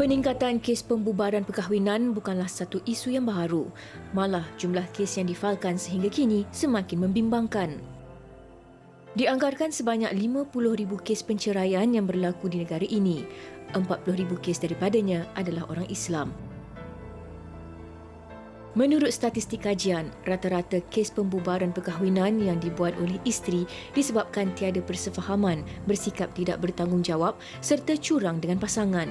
Peningkatan kes pembubaran perkahwinan bukanlah satu isu yang baru. Malah jumlah kes yang difalkan sehingga kini semakin membimbangkan. Dianggarkan sebanyak 50,000 kes penceraian yang berlaku di negara ini. 40,000 kes daripadanya adalah orang Islam. Menurut statistik kajian, rata-rata kes pembubaran perkahwinan yang dibuat oleh isteri disebabkan tiada persefahaman, bersikap tidak bertanggungjawab serta curang dengan pasangan.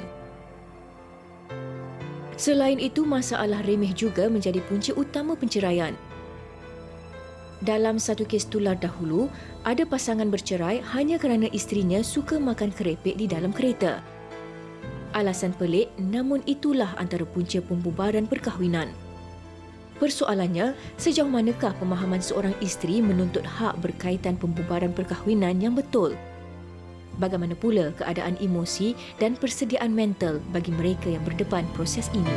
Selain itu, masalah remeh juga menjadi punca utama penceraian. Dalam satu kes tular dahulu, ada pasangan bercerai hanya kerana isterinya suka makan kerepek di dalam kereta. Alasan pelik, namun itulah antara punca pembubaran perkahwinan. Persoalannya, sejauh manakah pemahaman seorang isteri menuntut hak berkaitan pembubaran perkahwinan yang betul? Bagaimana pula keadaan emosi dan persediaan mental bagi mereka yang berdepan proses ini?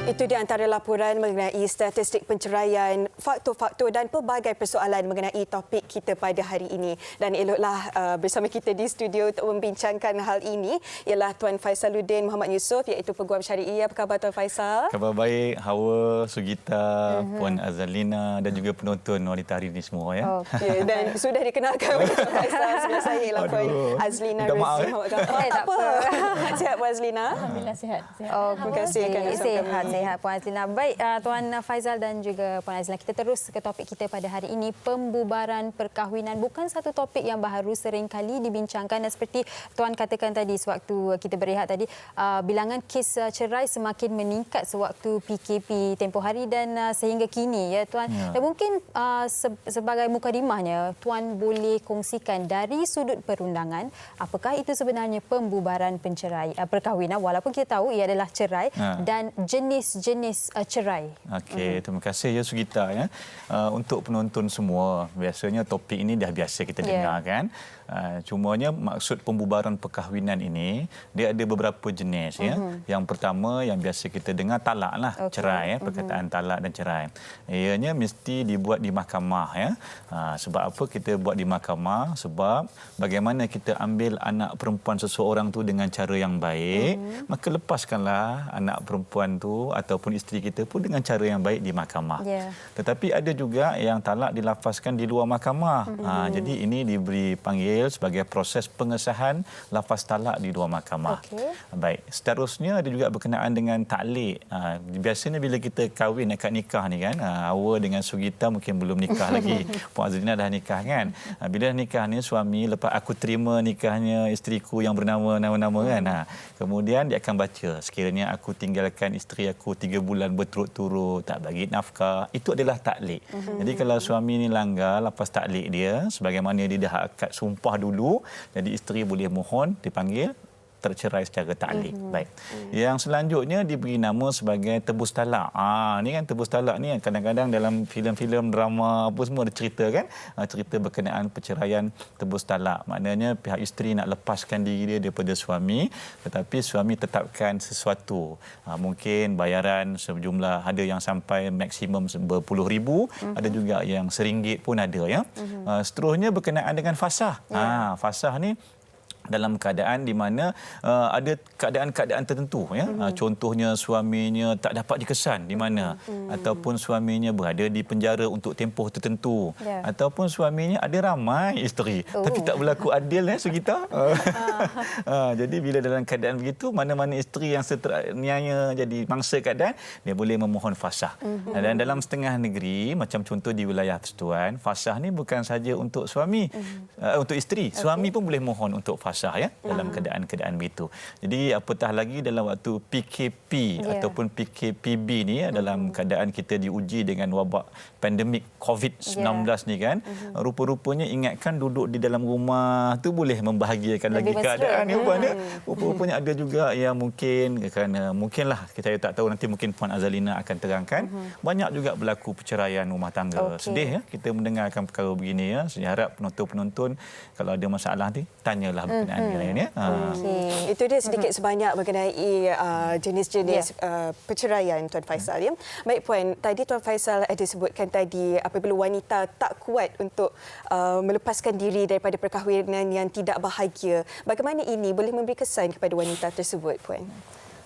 Itu di antara laporan mengenai statistik penceraian, faktor-faktor dan pelbagai persoalan mengenai topik kita pada hari ini. Dan eloklah bersama kita di studio untuk membincangkan hal ini ialah Tuan Faisaluddin Muhammad Yusof, iaitu Peguam Syari'i. Apa khabar Tuan Faisal? Khabar baik, Hawa, Sugita, Puan Azalina dan juga penonton wanita hari ini semua. Ya. Okay. Dan sudah dikenalkan oleh Tuan Faisal. Sebelah saya ialah Puan Azlina Minta maaf. Tak apa. Sihat Puan Azlina? Alhamdulillah sihat. Terima kasih kerana bersama kami. Sihat Puan Azlina. Baik, Tuan Faizal dan juga Puan Azlina, kita terus ke topik kita pada hari ini, pembubaran perkahwinan. Bukan satu topik yang baru, sering kali dibincangkan dan seperti Tuan katakan tadi sewaktu kita berehat tadi, bilangan kes cerai semakin meningkat sewaktu PKP tempoh hari dan sehingga kini ya Tuan. Ya. Dan mungkin sebagai mukadimahnya, Tuan boleh kongsikan dari sudut perundangan apakah itu sebenarnya pembubaran perkahwinan, walaupun kita tahu ia adalah cerai dan jenis cerai. Okey, terima kasih ya Sugita ya. Untuk penonton semua, biasanya topik ini dah biasa kita dengar kan. Cumanya maksud pembubaran perkahwinan ini dia ada beberapa jenis ya. Yang pertama yang biasa kita dengar talak lah, cerai ya, perkataan talak dan cerai. Ianya mesti dibuat di mahkamah ya. Sebab apa kita buat di mahkamah? Sebab bagaimana kita ambil anak perempuan seseorang tu dengan cara yang baik, maka lepaskanlah anak perempuan tu ataupun isteri kita pun dengan cara yang baik di mahkamah. Tetapi ada juga yang talak dilafazkan di luar mahkamah. Jadi ini diberi panggil sebagai proses pengesahan lafaz talak di luar mahkamah. Baik, seterusnya ada juga berkenaan dengan taklik. Biasanya bila kita kahwin akad nikah ni kan, Hawa dengan Sugita mungkin belum nikah lagi. Puan Azlina dah nikah kan. Bila dah nikah ni suami lepas aku terima nikahnya isteriku yang bernama nama-nama kan. Kemudian dia akan baca, sekiranya aku tinggalkan isteri aku 3 bulan berturut-turut, tak bagi nafkah, itu adalah taklik. Jadi kalau suami ni langgar lepas taklik dia, sebagaimana dia dah akad sumpah dulu, jadi isteri boleh mohon dipanggil tercerai secara taklik. Baik. Yang selanjutnya diberi nama sebagai tebus talak. Ni kan tebus talak ni kadang-kadang dalam filem-filem drama apa semua ada cerita kan, cerita berkenaan perceraian tebus talak. Maknanya pihak isteri nak lepaskan diri dia daripada suami, tetapi suami tetapkan sesuatu. Mungkin bayaran sejumlah, ada yang sampai maksimum berpuluh ribu, ada juga yang RM1 pun ada ya. Seterusnya berkenaan dengan fasah. Fasah ni dalam keadaan di mana ada keadaan-keadaan tertentu ya. Contohnya suaminya tak dapat dikesan di mana, ataupun suaminya berada di penjara untuk tempoh tertentu, ataupun suaminya ada ramai isteri tapi tak berlaku adil Sugita. Jadi bila dalam keadaan begitu, mana-mana isteri yang seterniaya jadi mangsa keadaan, dia boleh memohon fasah. Dan dalam setengah negeri, macam contoh di wilayah Persatuan, fasah ni bukan saja untuk suami, untuk isteri, suami pun boleh mohon untuk fasah ya, dalam keadaan-keadaan begitu. Jadi apatah lagi dalam waktu PKP ataupun PKPB ni, dalam keadaan kita diuji dengan wabak pandemik COVID-19 ni kan, rupa-rupanya ingatkan duduk di dalam rumah tu boleh membahagiakan lagi keadaan ni. Rupa-rupanya ada juga yang mungkin kerana mungkinlah kita tak tahu, nanti mungkin Puan Azalina akan terangkan, banyak juga berlaku perceraian rumah tangga. Sedih ya kita mendengarkan perkara begini ya. Saya harap penonton-penonton kalau ada masalah ni tanyalah Nilainya. Itu dia sedikit sebanyak mengenai jenis-jenis perceraian Tuan Faisal. Ya. Baik Puan, tadi Tuan Faisal ada sebutkan tadi apabila wanita tak kuat untuk melepaskan diri daripada perkahwinan yang tidak bahagia. Bagaimana ini boleh memberi kesan kepada wanita tersebut, Puan?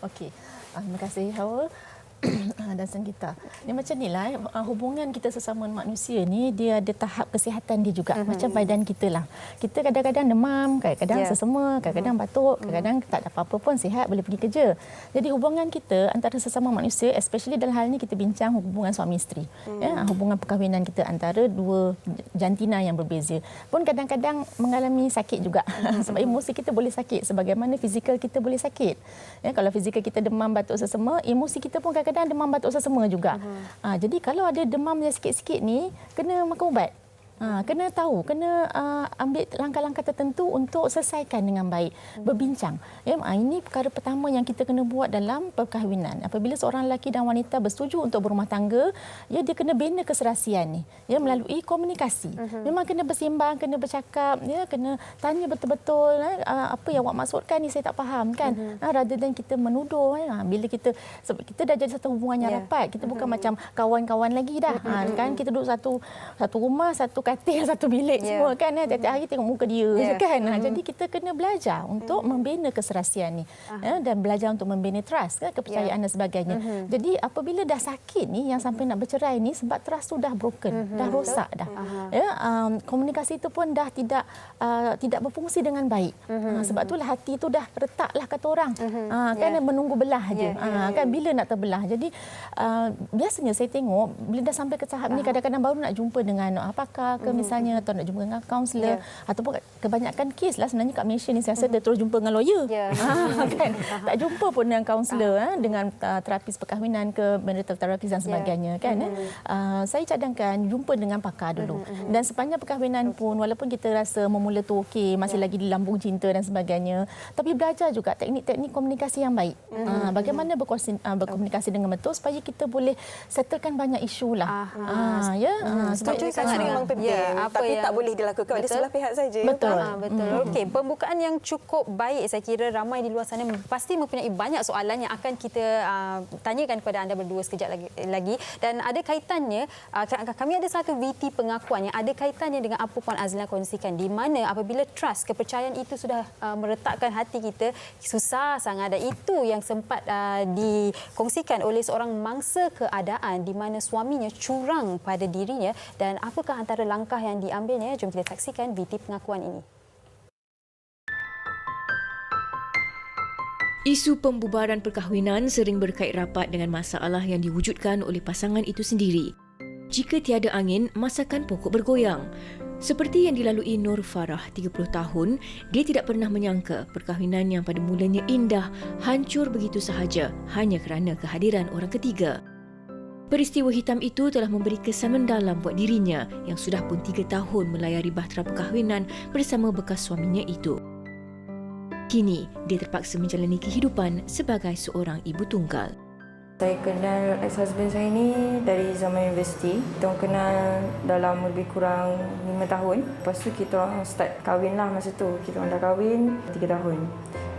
Okey. Terima kasih Hawa dan Sanggita. Dia macam inilah hubungan kita sesama manusia ni, dia ada tahap kesihatan dia juga. Macam badan kita lah. Kita kadang-kadang demam, kadang-kadang sesama, kadang-kadang batuk, kadang-kadang tak ada apa-apa pun sihat boleh pergi kerja. Jadi hubungan kita antara sesama manusia, especially dalam hal ni kita bincang hubungan suami isteri. Ya, hubungan perkahwinan kita antara dua jantina yang berbeza. Pun kadang-kadang mengalami sakit juga. Sebab emosi kita boleh sakit sebagaimana fizikal kita boleh sakit. Ya, kalau fizikal kita demam, batuk sesama, emosi kita pun kadang-kadang demam batuk sesama juga. Jadi kalau ada demam yang sikit-sikit ni, kena makan ubat. Kena tahu, kena ambil langkah-langkah tertentu untuk selesaikan dengan baik. Berbincang. Ya, ini perkara pertama yang kita kena buat dalam perkahwinan. Apabila seorang lelaki dan wanita bersetuju untuk berumah tangga, ya, dia kena bina keserasian ni. Ya, melalui komunikasi. Memang kena bersimbang, kena bercakap, ya, kena tanya betul-betul apa yang awak maksudkan ni, saya tak faham kan. Rather than kita menuduh. Bila kita dah jadi satu hubungan yang rapat, kita bukan macam kawan-kawan lagi dah. Kan kita duduk satu rumah, satu katil, satu bilik semua kan. Tiap-tiap hari tengok muka dia kan. Jadi kita kena belajar untuk membina keserasian ni. Dan belajar untuk membina trust, kepercayaan dan sebagainya. Jadi apabila dah sakit ni, yang sampai nak bercerai ni, sebab trust tu dah broken, dah rosak dah. Ya, komunikasi itu pun dah tidak berfungsi dengan baik. Sebab itulah hati tu dah retaklah kata orang. Kan menunggu belah aja. Kan bila nak terbelah. Jadi biasanya saya tengok bila dah sampai ke tahap ni, kadang-kadang baru nak jumpa dengan pakar ke misalnya, atau nak jumpa dengan kaunselor, ataupun kebanyakan kes lah sebenarnya kat Malaysia ni saya rasa dia terus jumpa dengan lawyer. Kan? Tak jumpa pun dengan kaunselor, dengan terapis perkahwinan ke marital therapist dan sebagainya kan. Saya cadangkan jumpa dengan pakar dulu. Dan sepanjang perkahwinan pun, walaupun kita rasa memula tu okey, masih lagi di lambung cinta dan sebagainya, tapi belajar juga teknik-teknik komunikasi yang baik. Bagaimana berkomunikasi dengan betul supaya kita boleh settlekan banyak isu lah. Setuju sangat dengan penting. Tapi tak boleh dilakukan oleh sebelah pihak saja. Betul. Betul. Okey, pembukaan yang cukup baik. Saya kira ramai di luar sana pasti mempunyai banyak soalan yang akan kita tanyakan kepada anda berdua sekejap lagi. Dan ada kaitannya, kami ada satu VT pengakuan yang ada kaitannya dengan apa Puan Azlina kongsikan, di mana apabila trust, kepercayaan itu sudah meretakkan hati kita, susah sangat. Dan itu yang sempat dikongsikan oleh seorang mangsa keadaan di mana suaminya curang pada dirinya. Dan apakah antara langkah yang diambilnya? Jom kita saksikan VT pengakuan ini. Isu pembubaran perkahwinan sering berkait rapat dengan masalah yang diwujudkan oleh pasangan itu sendiri. Jika tiada angin, masakan pokok bergoyang. Seperti yang dilalui Nur Farah, 30 tahun, dia tidak pernah menyangka perkahwinan yang pada mulanya indah hancur begitu sahaja hanya kerana kehadiran orang ketiga. Peristiwa hitam itu telah memberi kesan mendalam buat dirinya yang sudah pun 3 tahun melayari bahtera perkahwinan bersama bekas suaminya itu. Kini, dia terpaksa menjalani kehidupan sebagai seorang ibu tunggal. Saya kenal ex-husband saya ni dari zaman universiti. Kita orang kenal dalam lebih kurang 5 tahun. Lepas tu kita orang start kahwin lah masa tu. Kita orang dah kahwin 3 tahun.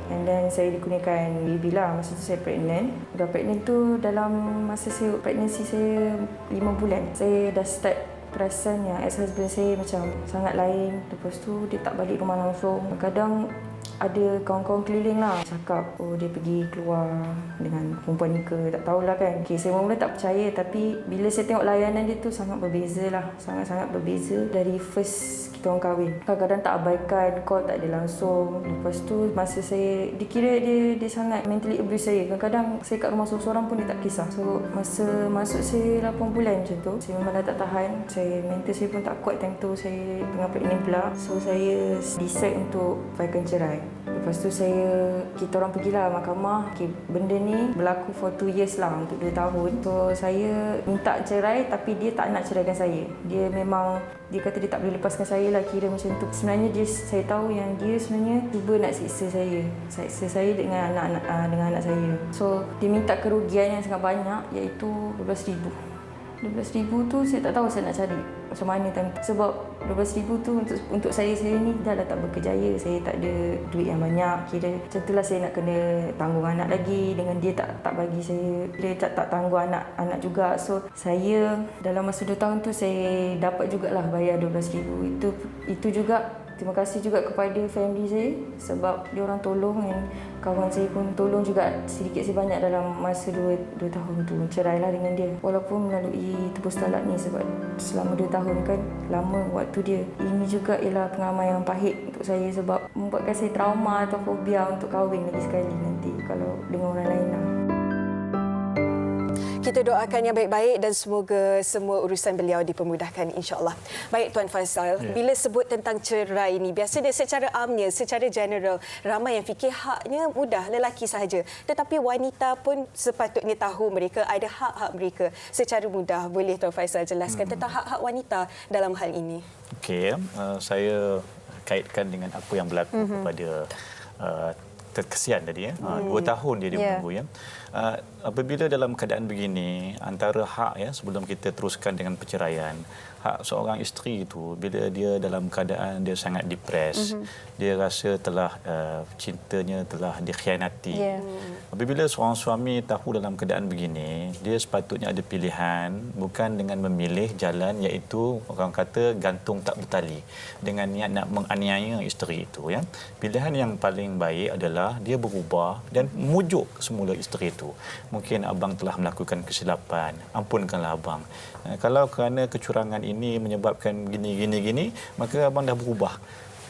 And then saya dikurniakan baby lah. Masa tu saya pregnant. Dah pregnant tu dalam masa saya pregnancy saya 5 bulan. Saya dah start perasan yang ex-husband saya macam sangat lain. Lepas tu dia tak balik rumah langsung. Kadang ada kawan-kawan keliling lah cakap, oh dia pergi keluar dengan perempuan ni ke, tak tahulah kan. Okay, saya mula tak percaya, tapi bila saya tengok layanan dia tu sangat berbeza lah. Sangat-sangat berbeza dari first kita orang kahwin. Kadang-kadang tak abaikan, call tak ada langsung. Lepas tu masa saya, dikira dia sangat mentally abuse saya. Kadang-kadang saya kat rumah seorang-seorang pun dia tak kisah. So masa masuk saya 8 bulan macam tu, saya memang dah tak tahan. Mental saya pun tak kuat time tu, saya tengah pregnant pula. So saya decide untuk filekan cerai. Lepas tu kita orang pergilah mahkamah. Okay, benda ni berlaku for 2 years lah, untuk 2 tahun. So saya minta cerai tapi dia tak nak ceraikan saya. Dia kata dia tak boleh lepaskan saya lah, kira macam tu. Sebenarnya saya tahu yang dia sebenarnya cuba nak siksa saya dengan anak saya. So dia minta kerugian yang sangat banyak, iaitu 12,000. 12,000 tu saya tak tahu saya nak cari macam mana time tu. Sebab 12,000 tu untuk saya ni dah tak berkejaya. Saya tak ada duit yang banyak. Kira macam itulah saya nak kena tanggung anak lagi. Dengan dia tak bagi saya. Dia tak tanggung anak juga. So saya dalam masa 2 tahun tu saya dapat jugalah bayar 12,000. Itu juga terima kasih juga kepada family saya sebab dia orang tolong dan kawan saya pun tolong juga sedikit sebanyak dalam masa 2 tahun tu. Cerailah dengan dia. Walaupun melalui tebus talak ni sebab selama 2 tahun kan lama waktu dia. Ini juga ialah pengalaman yang pahit untuk saya sebab membuatkan saya trauma atau fobia untuk kahwin lagi sekali nanti kalau dengan orang lain lah. Kita doakan yang baik-baik dan semoga semua urusan beliau dipermudahkan insya-Allah. Baik Tuan Faizal, bila sebut tentang cerai ini, biasanya secara amnya, secara general, ramai yang fikir haknya mudah lelaki sahaja. Tetapi wanita pun sepatutnya tahu mereka ada hak-hak mereka secara mudah. Boleh Tuan Faizal jelaskan tentang hak-hak wanita dalam hal ini? Okey, saya kaitkan dengan apa yang berlaku kepada terkesian tadi 2 tahun dia menunggu ya. Apabila dalam keadaan begini, antara hak sebelum kita teruskan dengan perceraian, hak seorang isteri itu bila dia dalam keadaan dia sangat depres, dia rasa telah cintanya telah dikhianati. Apabila seorang suami tahu dalam keadaan begini, dia sepatutnya ada pilihan bukan dengan memilih jalan iaitu orang kata gantung tak bertali dengan niat nak menganiaya isteri itu ya. Pilihan yang paling baik adalah dia berubah dan mujuk semula isteri itu. Mungkin abang telah melakukan kesilapan, ampunkanlah abang. Kalau kerana kecurangan ini menyebabkan gini, maka abang dah berubah.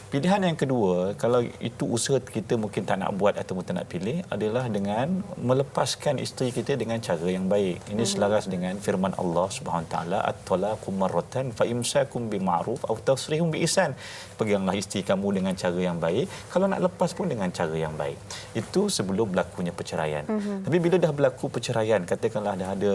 Pilihan yang kedua, kalau itu usaha kita mungkin tak nak buat ataupun tak nak pilih, adalah dengan melepaskan isteri kita dengan cara yang baik. Ini selaras dengan firman Allah Subhanahu Wa Taala, at-talaqu marratan fa imsakum bima'ruf aw tasrihum biihsan. Peganglah isteri kamu dengan cara yang baik, kalau nak lepas pun dengan cara yang baik. Itu sebelum berlakunya perceraian. Tapi bila dah berlaku perceraian, katakanlah dah ada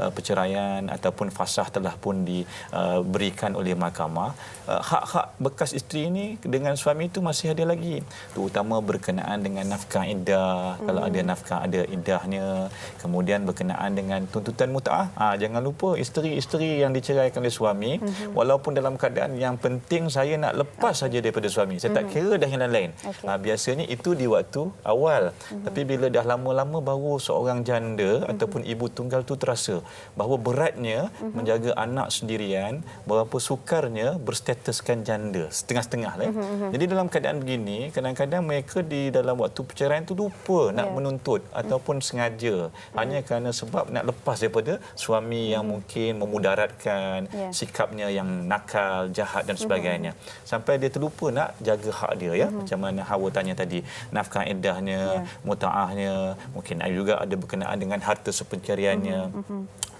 perceraian ataupun fasah telah pun diberikan oleh mahkamah, hak-hak bekas isteri ini dengan suami itu masih ada lagi, terutama berkenaan dengan nafkah iddah, kalau ada nafkah ada iddahnya, kemudian berkenaan dengan tuntutan mut'ah. Jangan lupa isteri-isteri yang diceraikan oleh suami, walaupun dalam keadaan yang penting saya nak lepas saja daripada suami, saya tak kira dah yang lain. Biasanya itu di waktu awal, tapi bila dah lama-lama baru seorang janda ataupun ibu tunggal tu terasa bahawa beratnya menjaga anak sendirian, berapa sukarnya berstatuskan janda setengah-setengah lah. Jadi dalam keadaan begini, kadang-kadang mereka di dalam waktu perceraian itu lupa nak menuntut ataupun sengaja hanya kerana sebab nak lepas daripada suami yang mungkin memudaratkan, sikapnya yang nakal, jahat dan sebagainya. Sampai dia terlupa nak jaga hak dia ya. Macam mana Hawa tanya tadi, nafkah iddahnya, mutaahnya, mungkin juga ada berkenaan dengan harta sepencariannya.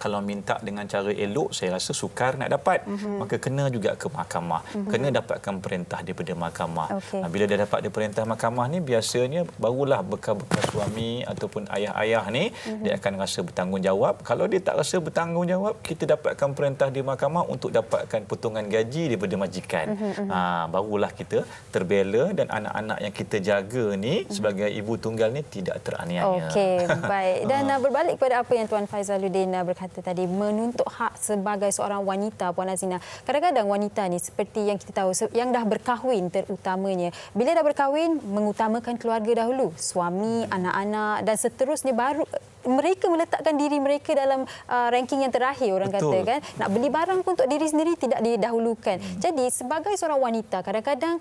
Kalau minta dengan cara elok, saya rasa sukar nak dapat. Maka kena juga ke mahkamah. Kena dapatkan perintah daripada mahkamah. Bila dia dapat perintah mahkamah ni, biasanya barulah bekas-bekas suami ataupun ayah-ayah ni, dia akan rasa bertanggungjawab. Kalau dia tak rasa bertanggungjawab, kita dapatkan perintah di mahkamah untuk dapatkan potongan gaji daripada majikan. Barulah kita terbela dan anak-anak yang kita jaga ni sebagai ibu tunggal ni tidak teraniaya. Okey, baik. Dan berbalik kepada apa yang Tuan Faizaluddin berkata tadi, menuntut hak sebagai seorang wanita, Puan Azina. Kadang-kadang wanita ni seperti yang kita tahu, yang dah berkahwin terutamanya, bila dah berkahwin mengutamakan keluarga dahulu, suami, anak-anak dan seterusnya, baru mereka meletakkan diri mereka dalam ranking yang terakhir, orang kata kan. Nak beli barang pun untuk diri sendiri tidak didahulukan. Jadi sebagai seorang wanita kadang-kadang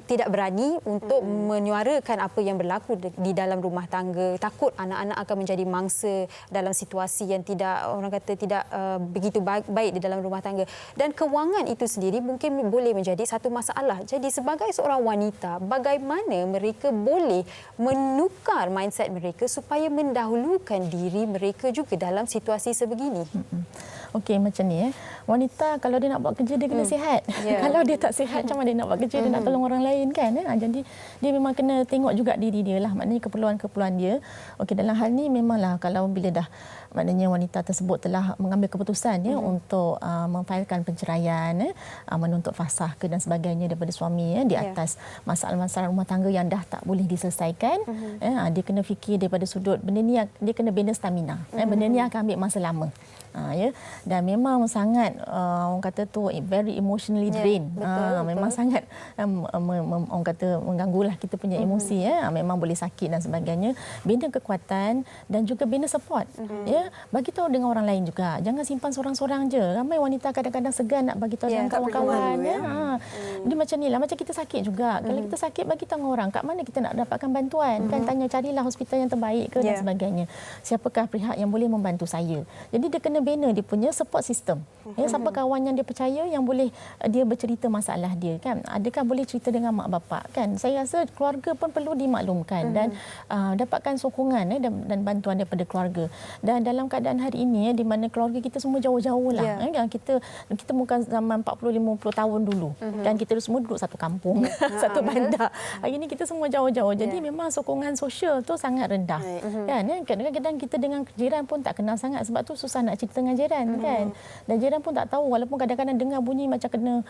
tidak berani untuk menyuarakan apa yang berlaku di dalam rumah tangga, takut anak-anak akan menjadi mangsa dalam situasi yang tidak, orang kata tidak begitu baik di dalam rumah tangga, dan kewangan itu sendiri mungkin boleh menjadi satu masalah. Jadi sebagai seorang wanita, bagaimana mereka boleh menukar mindset mereka supaya mendahulukan diri mereka juga dalam situasi sebegini? Okey, macam ni wanita kalau dia nak buat kerja dia kena sihat. Kalau dia tak sihat, macam mana dia nak buat kerja, dia nak tolong orang lain kan. Jadi dia memang kena tengok juga diri dia lah, maknanya keperluan-keperluan dia. Okey, dalam hal ni memanglah kalau bila dah maknanya wanita tersebut telah mengambil keputusan untuk memfailkan perceraian, menuntut fasah dan sebagainya daripada suami di atas masalah-masalah rumah tangga yang dah tak boleh diselesaikan, dia kena fikir daripada sudut benda ni, dia kena bina stamina. Benda ni akan ambil masa lama. Ya, dan memang sangat orang kata tu very emotionally drained. Memang sangat orang kata mengganggulah kita punya emosi, ya. Memang boleh sakit dan sebagainya. Bina kekuatan dan juga bina support, ya. Bagi tahu dengan orang lain juga. Jangan simpan seorang-seorang je. Ramai wanita kadang-kadang segan nak bagi tahu dengan kawan-kawan, ya. Dia macam ni lah, macam kita sakit juga. Kalau kita sakit, bagi tahu orang kat mana kita nak dapatkan bantuan. Kan tanya, carilah hospital yang terbaik ke dan sebagainya. Siapakah pihak yang boleh membantu saya? Jadi dia kena bina dia punya support system. Ya, siapa kawan yang dia percaya yang boleh dia bercerita masalah dia, kan? Adakah boleh cerita dengan mak bapak, kan? Saya rasa keluarga pun perlu dimaklumkan dan dapatkan sokongan, dan bantuan daripada keluarga. Dan dalam keadaan hari ini, di mana keluarga kita semua jauh-jauh lah. Kan? Kita bukan zaman 40-50 tahun dulu. Kan kita semua duduk satu kampung, satu bandar. Hari ini kita semua jauh-jauh. Jadi memang sokongan sosial tu sangat rendah. Kan? Kadang-kadang kita dengan jiran pun tak kenal sangat, sebab tu susah nak cerita dengan jiran, kan? Dan jiran pun tak tahu, walaupun kadang-kadang dengar bunyi macam kena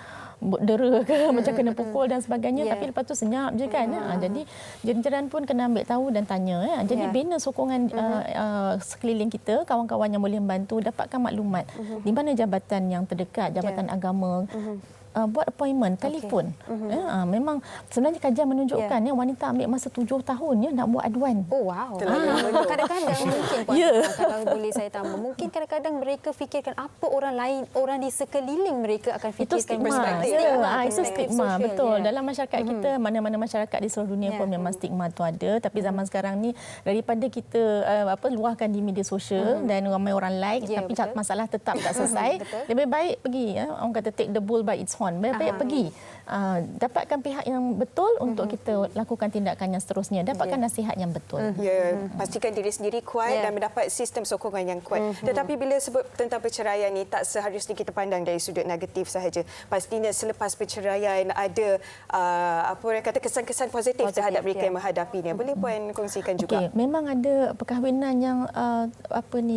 dera ke, macam kena pukul dan sebagainya, tapi lepas tu senyap je, kan? Jadi jiran pun kena ambil tahu dan tanya, ya. Jadi bina sokongan sekeliling kita, kawan-kawan yang boleh membantu, dapatkan maklumat di mana jabatan yang terdekat, jabatan agama. Buat appointment, telefon. Memang sebenarnya kajian menunjukkan wanita ambil masa 7 tahun nak buat aduan. Oh, wow. Kadang-kadang mungkin kalau boleh saya tambah, mungkin kadang-kadang mereka fikirkan apa orang lain, orang di sekeliling mereka akan fikirkan. Itu stigma. Itu stigma. Betul. Dalam masyarakat kita, mana-mana masyarakat di seluruh dunia pun memang stigma tu ada. Tapi zaman sekarang ni, daripada kita luahkan di media sosial dan ramai orang like, tapi masalah tetap tak selesai, lebih baik pergi. Orang kata take the bull by its horn. Baik-baik pergi. Dapatkan pihak yang betul untuk kita lakukan tindakan yang seterusnya. Dapatkan nasihat yang betul. Pastikan diri sendiri kuat dan mendapat sistem sokongan yang kuat. Tetapi bila sebut tentang perceraian ni, tak seharusnya kita pandang dari sudut negatif sahaja. Pastinya selepas perceraian ada apa orang kata kesan-kesan positif terhadap mereka yang menghadapinya. Boleh Puan kongsikan juga? Memang ada perkahwinan yang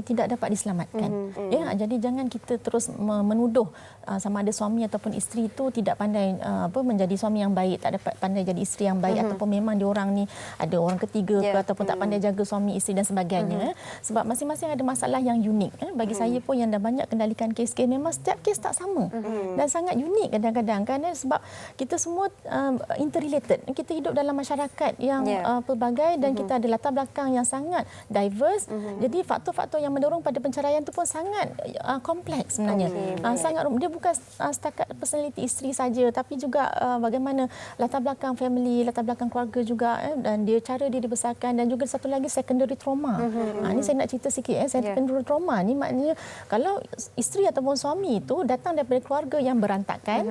tidak dapat diselamatkan. Jadi jangan kita terus menuduh sama ada suami ataupun isteri itu tidak pandai menjadi suami yang baik, tak dapat pandai jadi isteri yang baik, ataupun memang diorang ni ada orang ketiga ke, ataupun tak pandai jaga suami isteri dan sebagainya. Sebab masing-masing ada masalah yang unik. Bagi saya pun yang dah banyak kendalikan kes-kes, memang setiap kes tak sama dan sangat unik kadang-kadang, kan? Sebab kita semua interrelated. Kita hidup dalam masyarakat yang pelbagai dan kita ada latar belakang yang sangat diverse. Jadi faktor-faktor yang mendorong pada perceraian itu pun sangat kompleks sebenarnya. Sangat dia bukan setakat personality isteri saja, tapi juga bagaimana latar belakang family, latar belakang keluarga juga, dan cara dia dibesarkan, dan juga satu lagi secondary trauma. Ini saya nak cerita sikit. Secondary trauma ni maknanya kalau isteri ataupun suami itu datang daripada keluarga yang berantakan,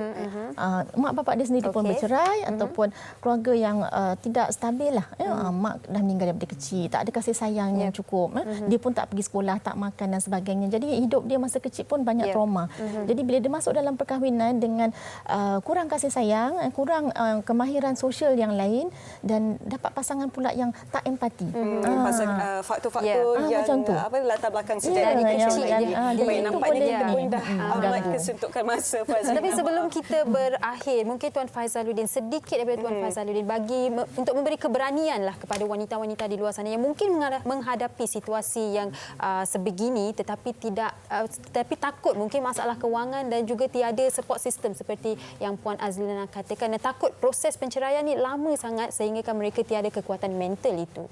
mak bapak dia sendiri pun bercerai, ataupun keluarga yang tidak stabil lah. Mak dah meninggal daripada kecil, tak ada kasih sayang yang cukup. Dia pun tak pergi sekolah, tak makan dan sebagainya. Jadi hidup dia masa kecil pun banyak trauma. Jadi bila dia masuk dalam perkahwinan dengan kurang kasih sayang, kurang kemahiran sosial yang lain, dan dapat pasangan pula yang tak empati. Faktor-faktor yang latar belakang sejak dari kecil nampaknya kita pun dah amat kesuntukkan masa. Tapi sebelum kita berakhir, mungkin Tuan Faizaluddin, sedikit daripada Tuan Faizaluddin untuk memberi keberanian lah kepada wanita-wanita di luar sana yang mungkin menghadapi situasi yang sebegini, tetapi takut mungkin masalah kewangan dan juga tiada support system seperti yang Puan Azlina katakan, dan takut proses penceraian ni lama sangat sehingga mereka tiada kekuatan mental itu.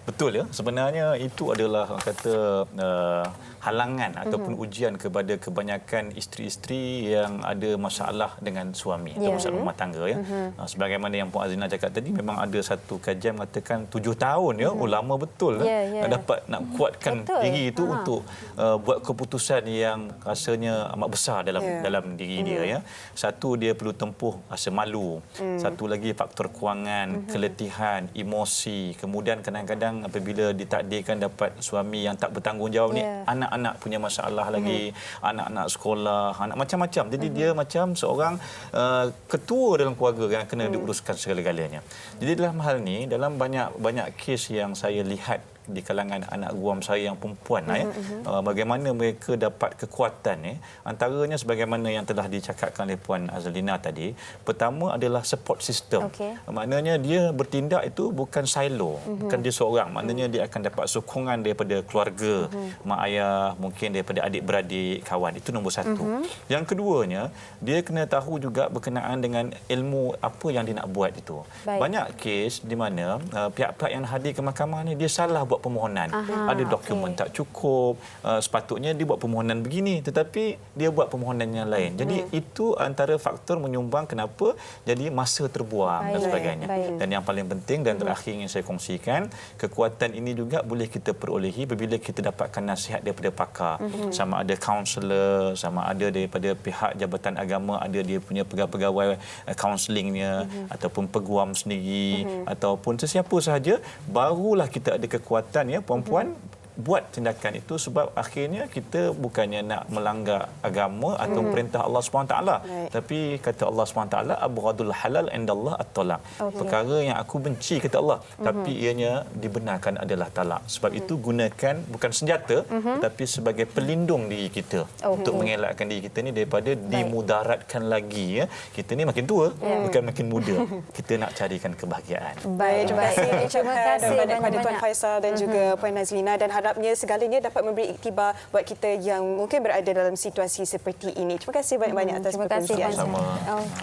Betul, ya. Sebenarnya itu adalah halangan ataupun ujian kepada kebanyakan isteri-isteri yang ada masalah dengan suami atau masalah rumah tangga, ya. Sebagaimana yang Puan Azlina cakap tadi, memang ada satu kajian mengatakan 7 tahun, ya. Lama betul nak kuatkan diri itu untuk buat keputusan yang rasanya amat besar dalam diri dia, ya. Satu, dia perlu tempuh rasa malu. Satu lagi faktor kewangan, keletihan, emosi. Kemudian kadang-kadang apabila ditakdirkan dapat suami yang tak bertanggungjawab ni, anak-anak punya masalah lagi, anak-anak sekolah, anak macam-macam. Jadi dia macam seorang ketua dalam keluarga yang kena diuruskan segala-galanya. Jadi dalam hal ni, dalam banyak kes yang saya lihat di kalangan anak guam saya yang perempuan bagaimana mereka dapat kekuatan antaranya sebagaimana yang telah dicakapkan oleh Puan Azlina tadi. Pertama adalah support system. Maknanya dia bertindak itu bukan silo, bukan dia seorang. Maknanya dia akan dapat sokongan daripada keluarga, mak ayah, mungkin daripada adik-beradik, kawan. Itu nombor satu. Yang keduanya, dia kena tahu juga berkenaan dengan ilmu apa yang dia nak buat itu. Banyak kes di mana pihak-pihak yang hadir ke mahkamah ni dia salah buat permohonan. Ada dokumen tak cukup, sepatutnya dia buat permohonan begini tetapi dia buat permohonan yang lain. Jadi itu antara faktor menyumbang kenapa jadi masa terbuang dan sebagainya. Dan yang paling penting dan terakhir ingin saya kongsikan, kekuatan ini juga boleh kita perolehi apabila kita dapatkan nasihat daripada pakar. Sama ada kaunselor, sama ada daripada pihak Jabatan Agama, ada dia punya pegawai kaunselingnya ataupun peguam sendiri ataupun sesiapa sahaja, barulah kita ada kekuatan perempuan buat tindakan itu sebab akhirnya kita bukannya nak melanggar agama atau perintah Allah SWT tapi kata Allah SWT abghadul halal indallah at-talaq. Perkara yang aku benci kata Allah tapi ianya dibenarkan adalah talak. Sebab itu gunakan bukan senjata tetapi sebagai pelindung diri kita untuk mengelakkan diri kita ni daripada dimudaratkan lagi kita ni makin tua bukan makin muda. Kita nak carikan kebahagiaan. Baik, terima kasih banyak kepada Tuan Faisal dan juga Puan Nazlina dan harapnya segalanya dapat memberi iktibar buat kita yang mungkin berada dalam situasi seperti ini. Terima kasih banyak-banyak atas perkongsian. Sama.